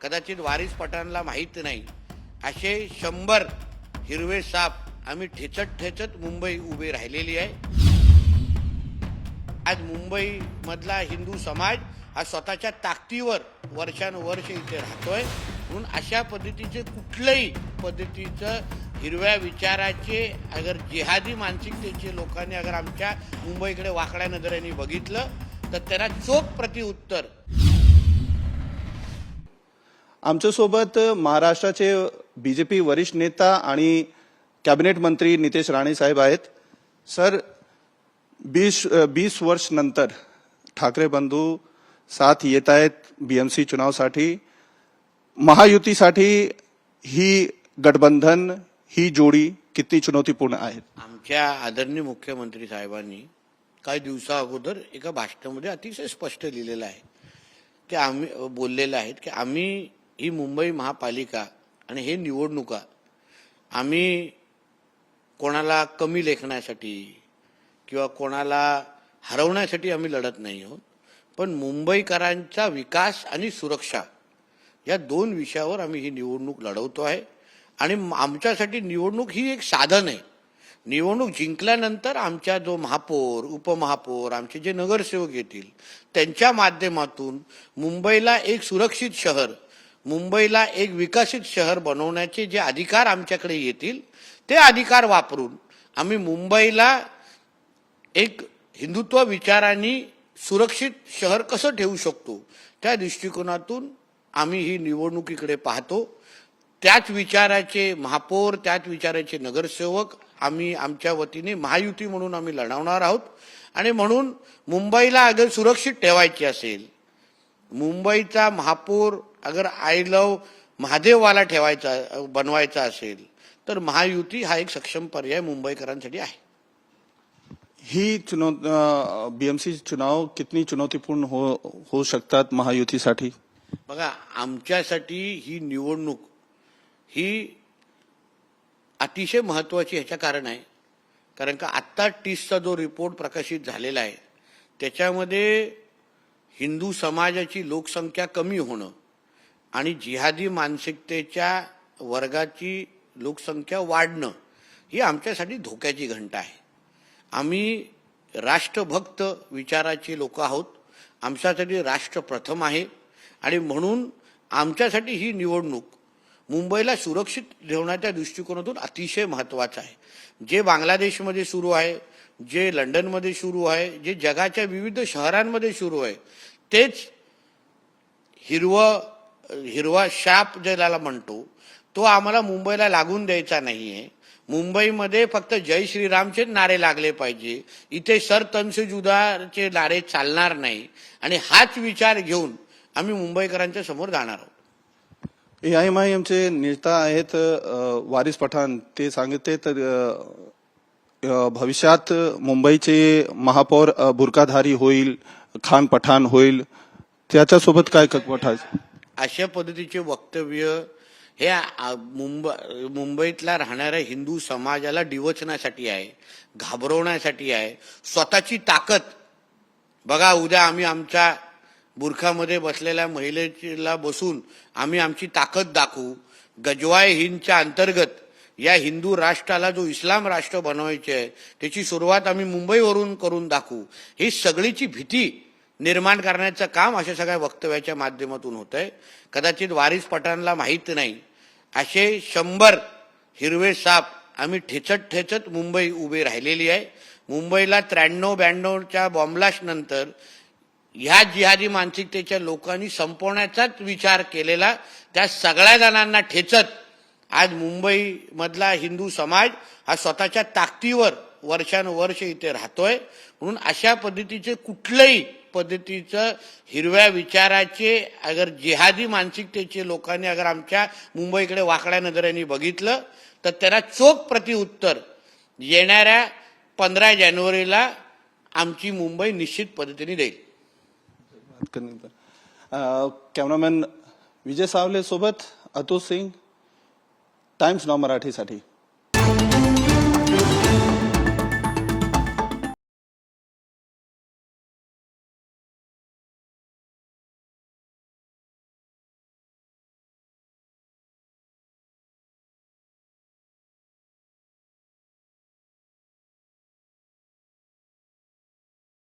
कदाचित वारिस पठाणला माहीत नाही असे 100 हिरवे साप आम्ही ठेचत ठेचत मुंबई उभी राहिलेली आहे। आज मुंबई मधला हिंदू समाज हा स्वतःच्या ताकदीवर वर्षानुवर्ष इथे राहतोय, म्हणून अशा पद्धतीचे कुठल्याही पद्धतीचं हिरव्या विचाराचे अगर जिहादी मानसिकतेचे लोकांनी अगर आमच्या मुंबईकडे वाकड्या नजरेने बघितलं तर त्यांना चोख प्रत्युत्तर। आमच्यासोबत महाराष्ट्राचे बीजेपी वरिष्ठ नेता आणि कॅबिनेट मंत्री नितेश राणे साहेब आहेत। सर, 20 वर्ष नंतर ठाकरे बंधू साथ येत आहेत बीएमसी चुनावसाठी। महायुतीसाठी ही गठबंधन, ही जोडी किती चुनौतीपूर्ण आहे? आमच्या आदरणीय मुख्यमंत्री साहेबांनी काही दिवसा अगोदर एका भाषणामध्ये अतिशय स्पष्ट लिहिलेलं आहे की आम्ही बोललेलं आहेत की आम्ही ही मुंबई महापालिका आणि हे निवडणुका आम्ही कोणाला कमी लेखण्यासाठी किंवा कोणाला हरवण्यासाठी आम्ही लढत नाही आहोत, पण मुंबईकरांचा विकास आणि सुरक्षा या दोन विषयावर आम्ही ही निवडणूक लढवतो आहे। आणि आमच्यासाठी निवडणूक ही एक साधन आहे। निवडणूक जिंकल्यानंतर आमच्या जो महापौर, उपमहापौर, आमचे जे नगरसेवक येतील त्यांच्या माध्यमातून मुंबईला एक सुरक्षित शहर, मुंबईला एक विकसित शहर बनवण्याचे जे अधिकार आमच्याकडे येतील ते अधिकार वापरून आम्ही मुंबईला एक हिंदुत्व विचारांनी सुरक्षित शहर कसं ठेवू शकतो त्या दृष्टिकोनातून आम्ही ही निवडणुकीकडे पाहतो। त्याच विचाराचे महापौर, त्याच विचाराचे नगरसेवक आम्ही आमच्या वतीने महायुती म्हणून आम्ही लढवणार आहोत। आणि म्हणून मुंबईला अगर सुरक्षित ठेवायची असेल, मुंबईचा महापौर अगर आय लव महादेववाला ठेवायचा बनवायचा असेल तर महायुती हा एक सक्षम पर्याय मुंबईकरांसाठी आहे। ही बीएमसी चुनाव कितनी चुनौतीपूर्ण हो शकतात महायुतीसाठी? बघा, आमच्यासाठी ही निवडणूक ही अतिशय महत्त्वाची ह्याच्या कारण आहे कारण का आत्ता टीसचा जो रिपोर्ट प्रकाशित झालेला आहे त्याच्यामध्ये हिंदू समाजाची लोकसंख्या कमी होणं आणि जिहादी मानसिकतेच्या वर्गाची लोकसंख्या वाढणं ही आमच्यासाठी धोक्याची घंटा आहे। आम्ही राष्ट्रभक्त विचाराचे लोक आहोत, आमच्यासाठी राष्ट्र प्रथम आहे आणि म्हणून आमच्यासाठी ही निवडणूक मुंबईला सुरक्षित ठेवण्याच्या दृष्टिकोनातून अतिशय महत्त्वाचं आहे। जे बांगलादेशमध्ये सुरू आहे, जे लंडनमध्ये सुरू आहे, जे जगाच्या विविध शहरांमध्ये सुरू आहे तेच हिरवा शाप ज्याला म्हणतो तो आम्हाला मुंबईला लागून द्यायचा नाहीये। मुंबईमध्ये फक्त जय श्रीरामचे नारे लागले पाहिजे, इथे सर तन से जुदाचे नारे चालणार नाही आणि हाच विचार घेऊन आम्ही मुंबईकरांच्या समोर जाणार आहोत। एआयएमआयएमचे नेता आहेत वारिस पठाण, ते सांगते तर भविष्यात मुंबईचे महापौर बुरकाधारी होईल, खान पठाण होईल, त्याच्यासोबत काय कटवटायचं? अशा पद्धतीचे वक्तव्य हे मुंबईतल्या राहणाऱ्या हिंदू समाजाला डिवचण्यासाठी आहे, घाबरवण्यासाठी आहे। स्वतःची ताकद बघा, उद्या आम्ही आमच्या बुरखामध्ये बसलेल्या महिलेला बसून आम्ही आमची ताकद दाखवू। गजवाय हिंदच्या अंतर्गत या हिंदू राष्ट्राला जो इस्लाम राष्ट्र बनवायचे आहे त्याची सुरुवात आम्ही मुंबईवरून करून दाखवू। ही सगळीची भीती निर्माण करण्याचं काम अशा सगळ्या वक्तव्याच्या माध्यमातून होत आहे। कदाचित वारिस पठाणला माहीत नाही असे 100 हिरवे साप आम्ही ठेचत ठेचत मुंबई उभी राहिलेली आहे। मुंबईला 93-92च्या बॉम्बलास्ट नंतर ह्या जिहादी मानसिकतेच्या लोकांनी संपवण्याचाच विचार केलेला त्या सगळ्या जणांना ठेचत आज मुंबई मधला हिंदू समाज हा स्वतःच्या ताकदीवर वर्षानुवर्ष इथे राहतोय, म्हणून अशा पद्धतीचे कुठल्याही पद्धतीचं हिरव्या विचाराचे अगर जिहादी मानसिकतेचे लोकांनी अगर आमच्या मुंबईकडे वाकड्या नजरेने बघितलं तर त्यांना चोख प्रत्युत्तर येणाऱ्या 15 जानेवारीला आमची मुंबई निश्चित पद्धतीने देईल। कॅमेरामॅन विजय सावले सोबत अतुल सिंग, टाइम्स नाव मराठीसाठी।